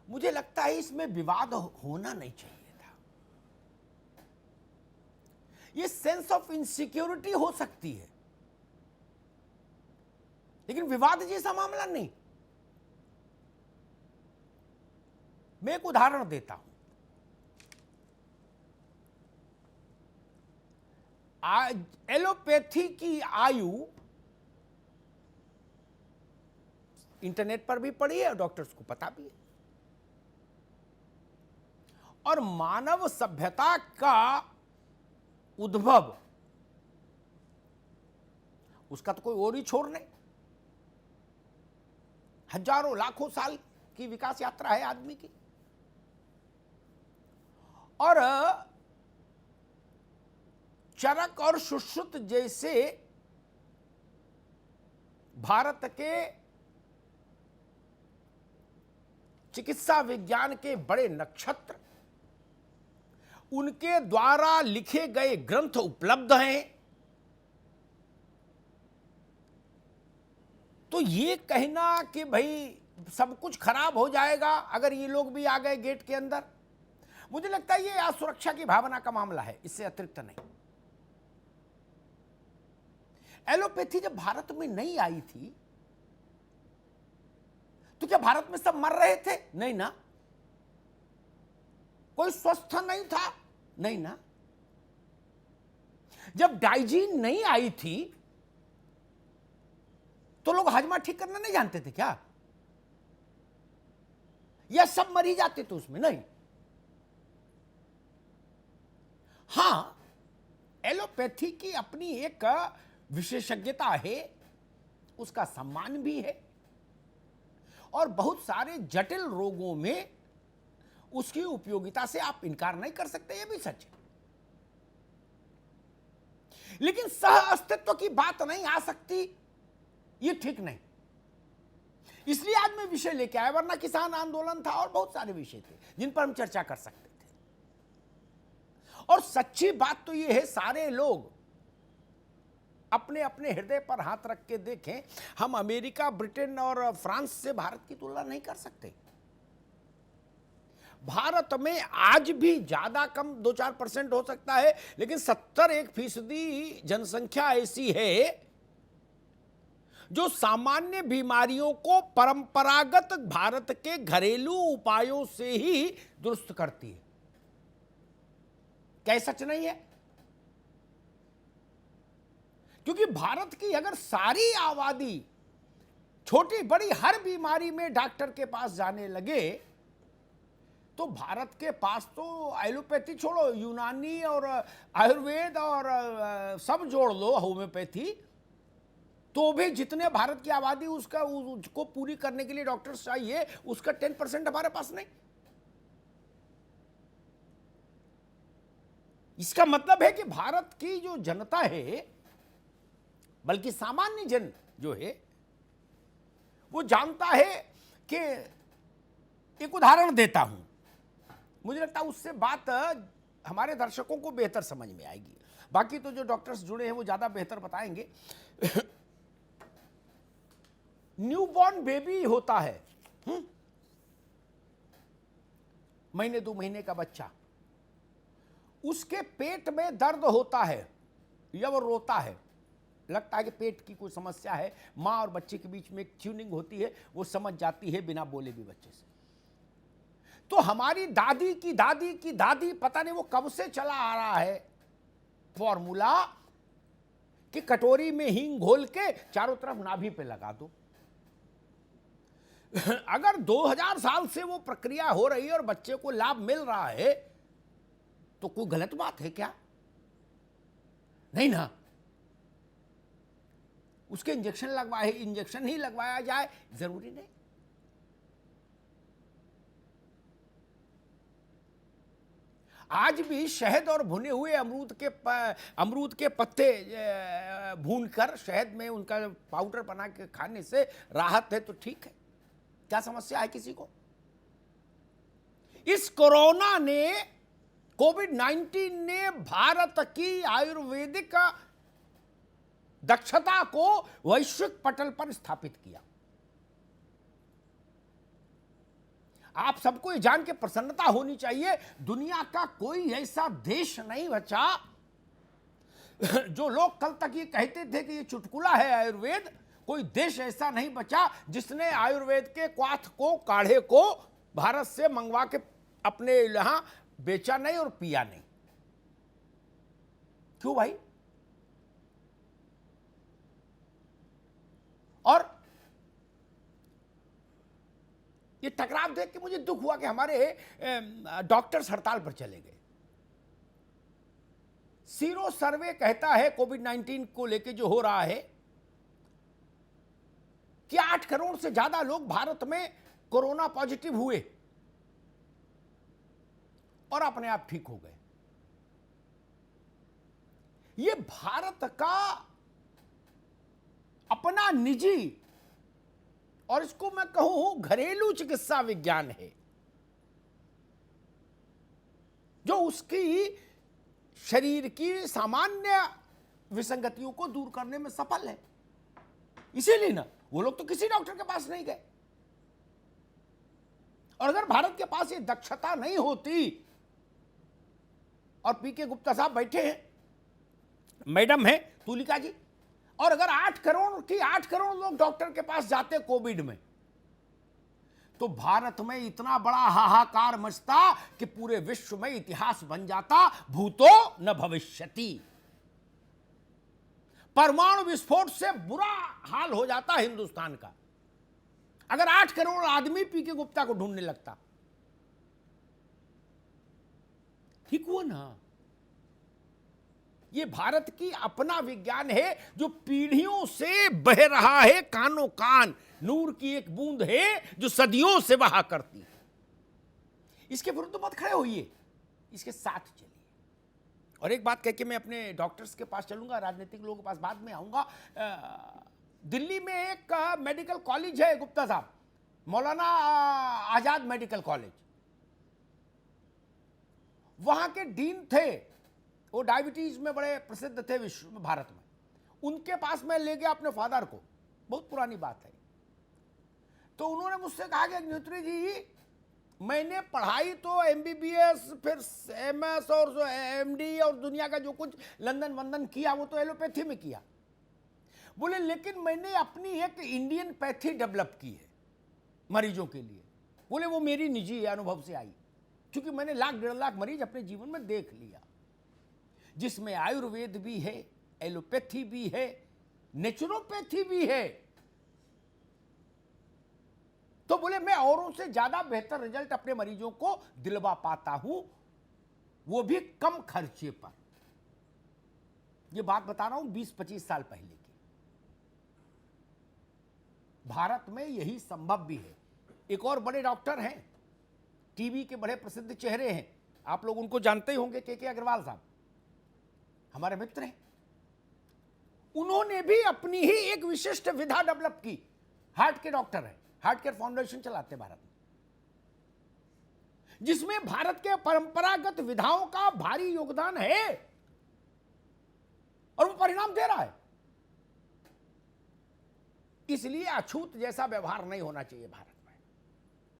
मुझे लगता है इसमें विवाद होना नहीं चाहिए था। ये सेंस ऑफ इनसिक्योरिटी हो सकती है, लेकिन विवाद जैसा मामला नहीं। मैं एक उदाहरण देता हूं। आज एलोपैथी की आयु इंटरनेट पर भी पढ़ी है और डॉक्टर्स को पता भी है। और मानव सभ्यता का उद्भव, उसका तो कोई और ही छोर नहीं। हजारों लाखों साल की विकास यात्रा है आदमी की। और चरक और सुश्रुत जैसे भारत के चिकित्सा विज्ञान के बड़े नक्षत्र, उनके द्वारा लिखे गए ग्रंथ उपलब्ध हैं। तो ये कहना कि भाई सब कुछ खराब हो जाएगा अगर ये लोग भी आ गए गेट के अंदर, मुझे लगता है ये असुरक्षा की भावना का मामला है, इससे अतिरिक्त नहीं। एलोपैथी जब भारत में नहीं आई थी तो क्या भारत में सब मर रहे थे? नहीं ना। कोई स्वस्थ नहीं था? नहीं ना। जब डाइजीन नहीं आई थी तो लोग हाजमा ठीक करना नहीं जानते थे क्या? या सब मर ही जाते थे उसमें? नहीं। हां, एलोपैथी की अपनी एक विशेषज्ञता है, उसका सम्मान भी है, और बहुत सारे जटिल रोगों में उसकी उपयोगिता से आप इनकार नहीं कर सकते, यह भी सच है। लेकिन सह अस्तित्व की बात नहीं आ सकती, यह ठीक नहीं। इसलिए आज मैं विषय लेके आया, वरना किसान आंदोलन था और बहुत सारे विषय थे जिन पर हम चर्चा कर सकते थे। और सच्ची बात तो यह है, सारे लोग अपने अपने हृदय पर हाथ रख के देखें, हम अमेरिका, ब्रिटेन और फ्रांस से भारत की तुलना नहीं कर सकते। भारत में आज भी ज्यादा कम 2-4% हो सकता है, लेकिन 70-1% जनसंख्या ऐसी है जो सामान्य बीमारियों को परंपरागत भारत के घरेलू उपायों से ही दुरुस्त करती है। क्या सच नहीं है? क्योंकि भारत की अगर सारी आबादी छोटी बड़ी हर बीमारी में डॉक्टर के पास जाने लगे तो भारत के पास तो एलोपैथी छोड़ो, यूनानी और आयुर्वेद और सब जोड़ लो, होम्योपैथी, तो भी जितने भारत की आबादी उसको पूरी करने के लिए डॉक्टर्स चाहिए, उसका 10% हमारे पास नहीं। इसका मतलब है कि भारत की जो जनता है, बल्कि सामान्य जन जो है, वो जानता है कि, एक उदाहरण देता हूं, मुझे लगता है उससे बात हमारे दर्शकों को बेहतर समझ में आएगी। बाकी तो जो डॉक्टर्स जुड़े हैं वो ज्यादा बेहतर बताएंगे। न्यूबॉर्न बेबी होता है, महीने 2 महीने का बच्चा, उसके पेट में दर्द होता है या वो रोता है, लगता है कि पेट की कोई समस्या है, मां और बच्चे के बीच में एक ट्यूनिंग होती है, वो समझ जाती है बिना बोले भी बच्चे से। तो हमारी दादी की दादी की दादी, पता नहीं वो कब से चला आ रहा है फॉर्मूला कि कटोरी में हींग घोल के चारों तरफ नाभि पे लगा दो। अगर 2000 साल से वो प्रक्रिया हो रही है और बच्चे को लाभ मिल रहा है तो कोई गलत बात है क्या? नहीं ना। उसके इंजेक्शन ही लगवाया जाए जरूरी नहीं। आज भी शहद और भुने हुए अमरूद के पत्ते भूनकर शहद में उनका पाउडर बना के खाने से राहत है तो ठीक है, क्या समस्या है किसी को? इस कोविड-19 ने भारत की आयुर्वेदिक दक्षता को वैश्विक पटल पर स्थापित किया। आप सबको ये जान के प्रसन्नता होनी चाहिए, दुनिया का कोई ऐसा देश नहीं बचा। जो लोग कल तक ये कहते थे कि ये चुटकुला है आयुर्वेद, कोई देश ऐसा नहीं बचा जिसने आयुर्वेद के क्वाथ को, काढ़े को भारत से मंगवा के अपने यहां बेचा नहीं और पिया नहीं। क्यों भाई? और ये टकराव देख के मुझे दुख हुआ कि हमारे डॉक्टर्स हड़ताल पर चले गए। सीरो सर्वे कहता है कोविड-19 को लेके जो हो रहा है कि 8 करोड़ से ज्यादा लोग भारत में कोरोना पॉजिटिव हुए और अपने आप ठीक हो गए। ये भारत का अपना निजी, और इसको मैं कहूं घरेलू चिकित्सा विज्ञान है, जो उसकी शरीर की सामान्य विसंगतियों को दूर करने में सफल है। इसीलिए ना वो लोग तो किसी डॉक्टर के पास नहीं गए। और अगर भारत के पास ये दक्षता नहीं होती, और पीके गुप्ता साहब बैठे हैं, मैडम है तुलिका जी, और अगर 8 करोड़ लोग डॉक्टर के पास जाते कोविड में, तो भारत में इतना बड़ा हाहाकार मचता कि पूरे विश्व में इतिहास बन जाता, भूतो न भविष्यति। परमाणु विस्फोट से बुरा हाल हो जाता हिंदुस्तान का अगर 8 करोड़ आदमी पीके गुप्ता को ढूंढने लगता। ठीक हुआ ना? ये भारत की अपना विज्ञान है जो पीढ़ियों से बह रहा है, कानों कान नूर की एक बूंद है जो सदियों से बहा करती है। इसके विरुद्ध मत खड़े होइए, इसके साथ चलिए। और एक बात कह के मैं अपने डॉक्टर्स के पास चलूंगा, राजनीतिक लोगों के पास बाद में आऊंगा। दिल्ली में एक मेडिकल कॉलेज है गुप्ता साहब, मौलाना आजाद मेडिकल कॉलेज। वहां के डीन थे, वो डायबिटीज में बड़े प्रसिद्ध थे विश्व में, भारत में। उनके पास मैं ले गया अपने फादर को, बहुत पुरानी बात है। तो उन्होंने मुझसे कहा कि अग्निहोत्री जी, मैंने पढ़ाई तो एमबीबीएस, फिर एमएस और एमडी और दुनिया का जो कुछ लंदन वंदन किया वो तो एलोपैथी में किया। बोले लेकिन मैंने अपनी एक इंडियन पैथी डेवलप की है मरीजों के लिए। बोले वो मेरी निजी अनुभव से आई, क्योंकि मैंने 1.5 लाख मरीज अपने जीवन में देख लिया, जिसमें आयुर्वेद भी है, एलोपैथी भी है, नेचुरोपैथी भी है। तो बोले मैं औरों से ज्यादा बेहतर रिजल्ट अपने मरीजों को दिलवा पाता हूं, वो भी कम खर्चे पर। ये बात बता रहा हूं 20-25 साल पहले की। भारत में यही संभव भी है। एक और बड़े डॉक्टर हैं, टीबी के बड़े प्रसिद्ध चेहरे हैं, आप लोग उनको जानते ही होंगे, के अग्रवाल साहब, हमारे मित्र हैं। उन्होंने भी अपनी ही एक विशिष्ट विधा डेवलप की। हार्ट के डॉक्टर हैं, हार्ट केयर फाउंडेशन चलाते भारत में, जिसमें भारत के परंपरागत विधाओं का भारी योगदान है और वो परिणाम दे रहा है। इसलिए अछूत जैसा व्यवहार नहीं होना चाहिए भारत।